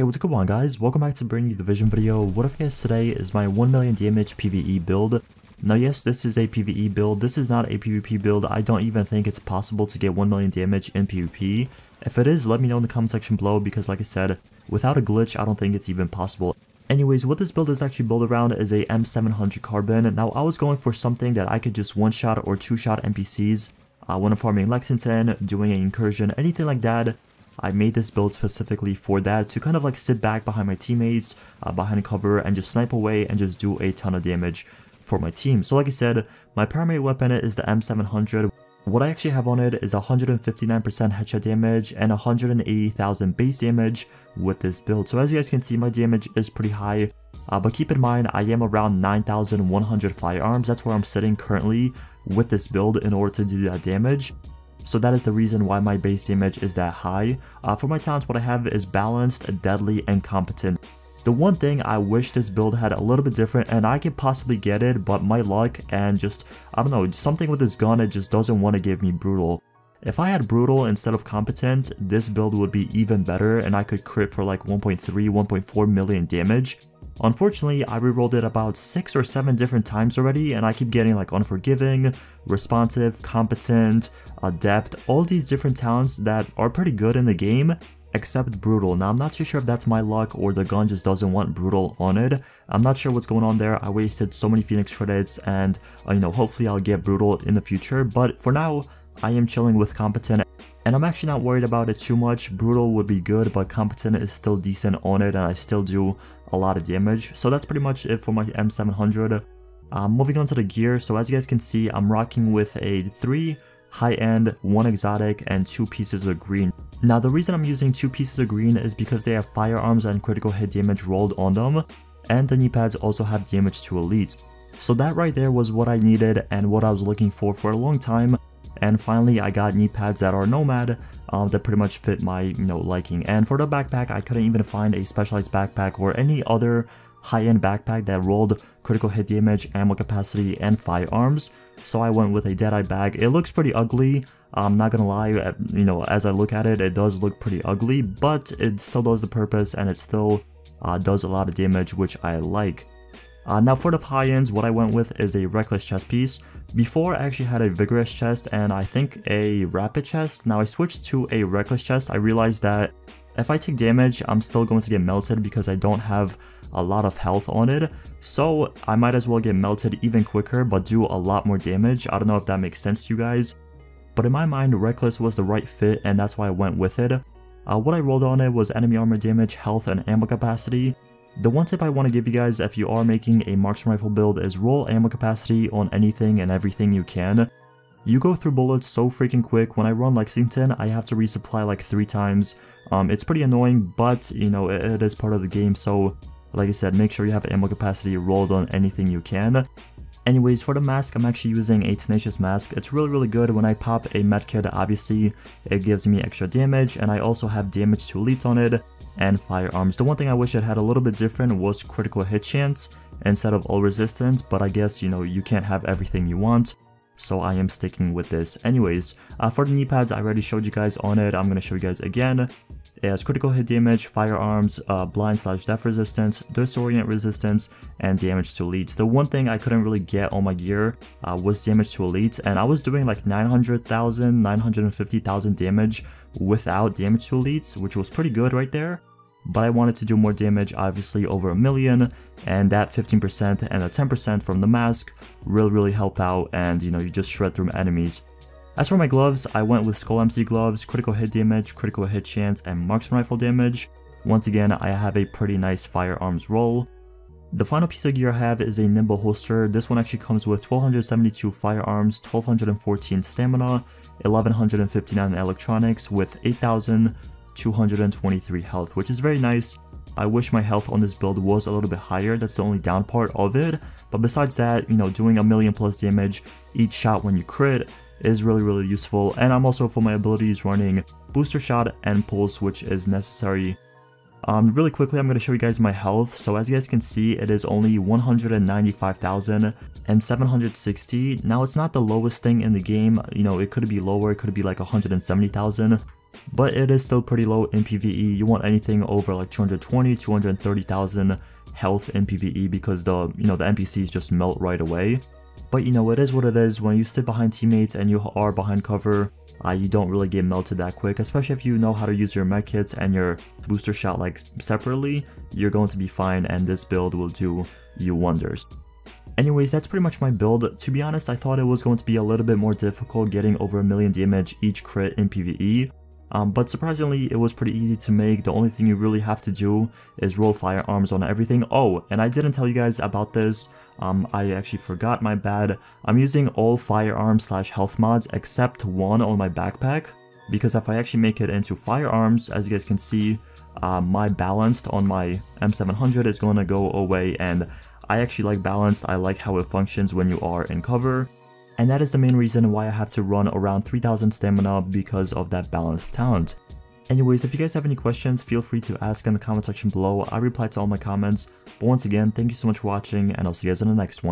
Hey, what's going on guys? Welcome back to brand new Division video. What I've guys today is my 1 million damage PvE build. Now yes, this is a PvE build. This is not a PvP build. I don't even think it's possible to get 1 million damage in PvP. If it is, let me know in the comment section below because like I said, without a glitch, I don't think it's even possible. Anyways, what this build is actually built around is a M700 carbon. Now I was going for something that I could just one-shot or two-shot NPCs when I'm farming Lexington, doing an incursion, anything like that. I made this build specifically for that, to kind of like sit back behind my teammates, behind cover, and just snipe away and just do a ton of damage for my team. So like I said, my primary weapon is the M700. What I actually have on it is 159% headshot damage and 180,000 base damage with this build. So as you guys can see, my damage is pretty high, but keep in mind I am around 9,100 firearms. That's where I'm sitting currently with this build in order to do that damage. So that is the reason why my base damage is that high. For my talents, what I have is balanced, deadly, and competent. The one thing I wish this build had a little bit different, and I could possibly get it, but my luck and just, I don't know, something with this gun, it just doesn't want to give me brutal. If I had brutal instead of competent, this build would be even better and I could crit for like 1.3, 1.4 million damage. Unfortunately, I rerolled it about 6 or 7 different times already and I keep getting like unforgiving, responsive, competent, adept, all these different talents that are pretty good in the game, except brutal. Now I'm not too sure if that's my luck or the gun just doesn't want brutal on it. I'm not sure what's going on there. I wasted so many Phoenix credits and hopefully I'll get brutal in the future, but for now I am chilling with competent. And I'm actually not worried about it too much. Brutal would be good, but competent is still decent on it and I still do a lot of damage. So that's pretty much it for my M700. Moving on to the gear, so as you guys can see, I'm rocking with a 3 high-end, 1 exotic, and 2 pieces of green. Now the reason I'm using 2 pieces of green is because they have firearms and critical hit damage rolled on them, and the knee pads also have damage to elite. So that right there was what I needed and what I was looking for a long time. And finally I got knee pads that are nomad that pretty much fit my liking. And for the backpack, I couldn't even find a specialized backpack or any other high-end backpack that rolled critical hit damage, ammo capacity, and firearms. So I went with a Deadeye bag. It looks pretty ugly. I'm not gonna lie, as I look at it, it does look pretty ugly, but it still does the purpose and it still does a lot of damage, which I like. Now for the high-ends, what I went with is a reckless chest piece. Before I actually had a vigorous chest and I think a rapid chest. Now I switched to a reckless chest. I realized that if I take damage, I'm still going to get melted because I don't have a lot of health on it. So I might as well get melted even quicker but do a lot more damage. I don't know if that makes sense to you guys. But in my mind, reckless was the right fit and that's why I went with it. What I rolled on it was enemy armor damage, health, and ammo capacity. The one tip I want to give you guys if you are making a marksman rifle build is roll ammo capacity on anything and everything you can. You go through bullets so freaking quick. When I run Lexington, I have to resupply like 3 times. It's pretty annoying, but it is part of the game, so like I said, make sure you have ammo capacity rolled on anything you can. Anyways, for the mask, I'm actually using a tenacious mask. It's really good. When I pop a medkit, obviously it gives me extra damage, and I also have damage to elite on it and firearms. The one thing I wish it had a little bit different was critical hit chance instead of all resistance, but I guess you can't have everything you want, so I am sticking with this. Anyways, for the knee pads, I already showed you guys on it. I'm going to show you guys again. It has critical hit damage, firearms, blind/death resistance, disorient resistance, and damage to elites. The one thing I couldn't really get on my gear was damage to elites, and I was doing like 900,000, 950,000 damage without damage to elites, which was pretty good right there. But I wanted to do more damage, obviously over 1 million, and that 15% and the 10% from the mask really help out, and you just shred through enemies. As for my gloves, I went with Skull MC gloves, critical hit damage, critical hit chance, and marksman rifle damage. Once again, I have a pretty nice firearms roll. The final piece of gear I have is a Nimble Holster. This one actually comes with 1272 firearms, 1214 stamina, 1159 electronics, with 8223 health, which is very nice. I wish my health on this build was a little bit higher. That's the only down part of it. But besides that, doing 1 million plus damage each shot when you crit is really useful. And I'm also, for my abilities, running booster shot and pulse, which is necessary. Really quickly, I'm going to show you guys my health. So as you guys can see, it is only 195,760. Now it's not the lowest thing in the game. It could be lower, it could be like 170,000. but it is still pretty low in PvE. You want anything over like 220, 230,000 health in PvE because the NPCs just melt right away. But it is what it is. When you sit behind teammates and you are behind cover, you don't really get melted that quick, especially if you know how to use your medkits and your booster shot like separately. You're going to be fine, and this build will do you wonders. Anyways, that's pretty much my build. To be honest, I thought it was going to be a little bit more difficult getting over 1 million damage each crit in PvE. But surprisingly, it was pretty easy to make. The only thing you really have to do is roll firearms on everything. Oh, and I didn't tell you guys about this. I actually forgot, my bad. I'm using all firearms / health mods except one on my backpack, because if I actually make it into firearms, as you guys can see, my balanced on my M700 is going to go away, and I actually like balanced. I like how it functions when you are in cover. And that is the main reason why I have to run around 3000 stamina, because of that balanced talent. Anyways, if you guys have any questions, feel free to ask in the comment section below. I reply to all my comments. But once again, thank you so much for watching, and I'll see you guys in the next one.